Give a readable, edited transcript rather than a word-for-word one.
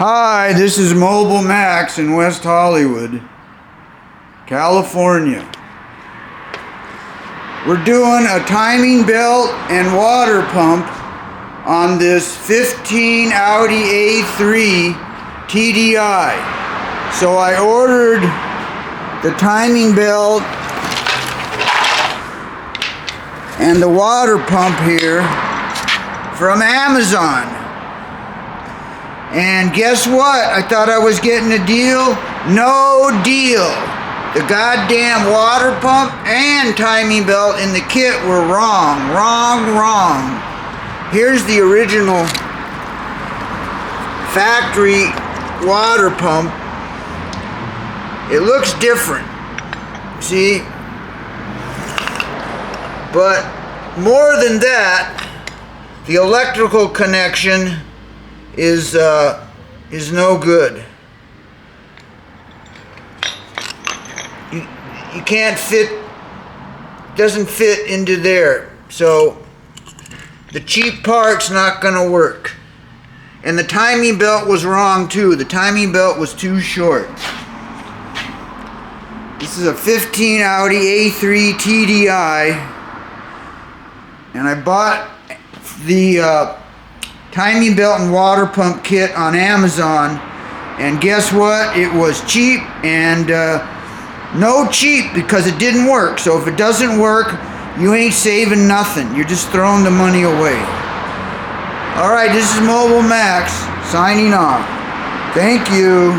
Hi, this is Mobile Max in West Hollywood, California. We're doing a timing belt and water pump on this 15 Audi A3 TDI. So I ordered the timing belt and the water pump here from Amazon. And guess what? I thought I was getting a deal. No deal. The goddamn water pump and timing belt in the kit were wrong. Wrong. Here's the original factory water pump. It looks different. See? But more than that, the electrical connection is no good. You can't fit, doesn't fit into there. So the cheap part's not gonna work. And the timing belt was wrong too. The timing belt was too short. This is a 15 Audi A3 TDI, and I bought the timing belt and water pump kit on Amazon, and guess what? It was cheap, and no cheap because it didn't work. So if it doesn't work, you ain't saving nothing. You're just throwing the money away. Alright, this is Mobile Max signing off. Thank you.